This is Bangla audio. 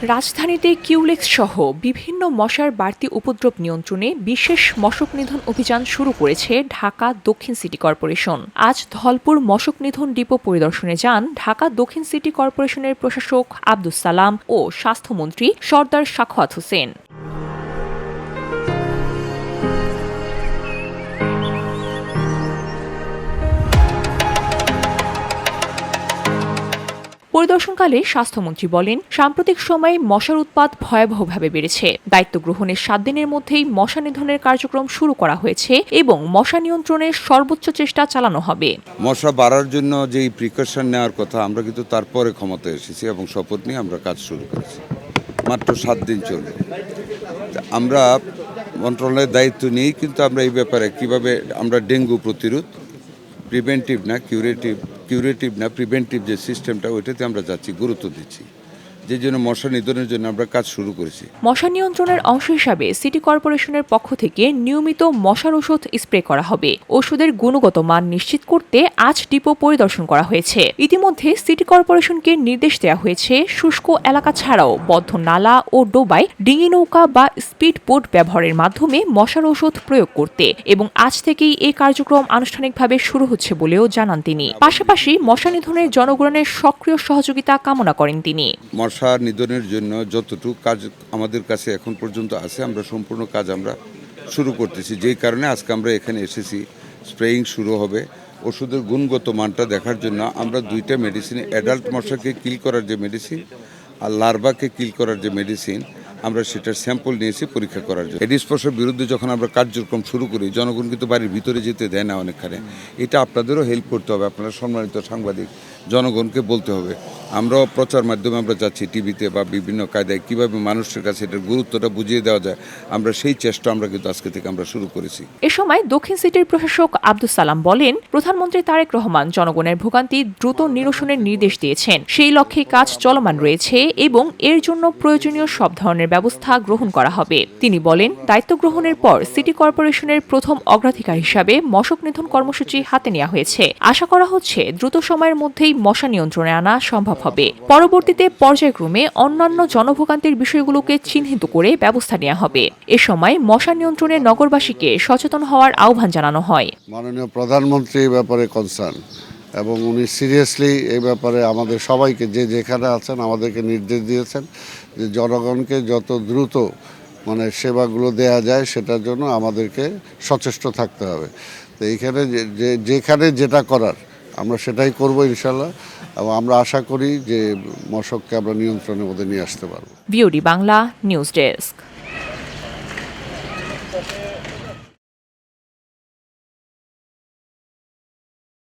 রাজধানীতে কিউলেক্স সহ বিভিন্ন মশার বাড়তি উপদ্রব নিয়ন্ত্রণে বিশেষ মশক নিধন অভিযান শুরু করেছে ঢাকা দক্ষিণ সিটি কর্পোরেশন। আজ ধলপুর মশক নিধন ডিপো পরিদর্শনে যান ঢাকা দক্ষিণ সিটি কর্পোরেশনের প্রশাসক আব্দুস সালাম ও স্বাস্থ্যমন্ত্রী সরদার সাখাওয়াত হোসেন। পরিদর্শনকালে স্বাস্থ্যমন্ত্রী বলেন, সাম্প্রতিক সময়ে মশার উৎপাত ভয়াবহভাবে বেড়েছে। দায়িত্ব গ্রহণের ৭ দিনের মধ্যেই মশা নিধনের কার্যক্রম শুরু করা হয়েছে এবং মশা নিয়ন্ত্রণের সর্বোচ্চ চেষ্টা চালানো হবে। মশা বাড়ার জন্য যেই প্রিকশন নেওয়ার কথা, আমরা কিন্তু তারপরে ক্ষমতায় এসেছি এবং শপথ নিয়ে আমরা কাজ শুরু করেছি। মাত্র ৭ দিন চলবে। আমরা মন্ত্রণালয়ের দায়িত্ব নিয়েই কিন্তু আমরা এই ব্যাপারে কিভাবে আমরা ডেঙ্গু প্রতিরোধ, প্রিভেন্টিভ না কিউরেটিভ না প্রিভেন্টিভ যে সিস্টেমটা, ওইটাতে আমরা যাচ্ছি, গুরুত্ব দিচ্ছি, যে জন্য মশা নিধনের জন্য আমরা কাজ শুরু করেছি। মশা নিয়ন্ত্রণের অংশ হিসাবে সিটি কর্পোরেশনের পক্ষ থেকে নিয়মিত মশার ওষুধ স্প্রে করা হবে। ওষুধের গুণগত মান নিশ্চিত করতে আজ ডিপো পরিদর্শন করা হয়েছে। ইতিমধ্যে সিটি কর্পোরেশনকে নির্দেশ দেওয়া হয়েছে শুষ্ক এলাকা ছাড়াও বদ্ধ নালা ও ডোবায় ডিঙি নৌকা বা স্পিড বোট ব্যবহারের মাধ্যমে মশার ওষুধ প্রয়োগ করতে, এবং আজ থেকেই এই কার্যক্রম আনুষ্ঠানিকভাবে শুরু হচ্ছে বলেও জানান তিনি। পাশাপাশি মশা নিধনে জনগণের সক্রিয় সহযোগিতা কামনা করেন তিনি। মশা নিধনের জন্য যতটুকু কাজ আমাদের কাছে এখন পর্যন্ত আছে, আমরা সম্পূর্ণ কাজ আমরা শুরু করতেছি। যেই কারণে আজকে আমরা এখানে এসেছি, স্প্রেয়িং শুরু হবে। ওষুধের গুণগত মানটা দেখার জন্য আমরা 2টা মেডিসিন, অ্যাডাল্ট মশাকে কিল করার যে মেডিসিন আর লার্ভাকে কিল করার যে মেডিসিন, আমরা সেটার স্যাম্পল নিয়েছি পরীক্ষা করার জন্য। এডিস মশার বিরুদ্ধে যখন আমরা কার্যক্রম শুরু করি, জনগণ কিন্তু বাড়ির ভিতরে যেতে দেয় না অনেকখানে। এটা আপনাদেরও হেল্প করতে হবে, আপনারা সম্মানিত সাংবাদিক, জনগণকে বলতে হবে। আমরাও প্রচার মাধ্যমে আমরা যাচ্ছি টিভিতে বা বিভিন্ন কায়দায়, কীভাবে মানুষের কাছে এটার গুরুত্বটা বুঝিয়ে দেওয়া যায়, আমরা সেই চেষ্টা আমরা কিন্তু আজকে থেকে আমরা শুরু করেছি। এ সময় দক্ষিণ সিটির প্রশাসক আব্দুস সালাম বলেন, প্রধানমন্ত্রী তারেক রহমান জনগণের ভোগান্তি দ্রুত নিরসনের নির্দেশ দিয়েছেন। সেই লক্ষ্যে কাজ চলমান রয়েছে এবং এর জন্য প্রয়োজনীয় সব ধরনের ব্যবস্থা গ্রহণ করা হবে। তিনি বলেন, দায়িত্ব গ্রহণের পর সিটি কর্পোরেশনের প্রথম অগ্রাধিকার হিসাবে মশক নিধন কর্মসূচি হাতে নেওয়া হয়েছে। আশা করা হচ্ছে দ্রুত সময়ের মধ্যেই মশা নিয়ন্ত্রণে আনা সম্ভব হবে। পরবর্তীতে পর্যায়ক্রমে অন্যান্য জনভোগান্তির বিষয়গুলোকে চিহ্নিত করে ব্যবস্থা নেওয়া হবে। এ সময় মশা নিয়ন্ত্রণে নগরবাসীকে সচেতন হওয়ার আহ্বান জানানো হয়। মাননীয় প্রধানমন্ত্রী এই ব্যাপারে কনসার্ন এবং উনি সিরিয়াসলি এই ব্যাপারে আমাদের সবাইকে, যে যেখানে আছেন, আমাদেরকে নির্দেশ দিয়েছেন যে জনগণকে যত দ্রুত সেবাগুলো দেয়া যায় সেটার জন্য আমাদেরকে সচেষ্ট থাকতে হবে। তো এইখানে যেখানে যেটা করার আমরা সেটাই করব ইনশাল্লাহ, এবং আমরা আশা করি যে মশককে আমরা নিয়ন্ত্রণের মধ্যে নিয়ে আসতে পারব। BOD Bangla news desk.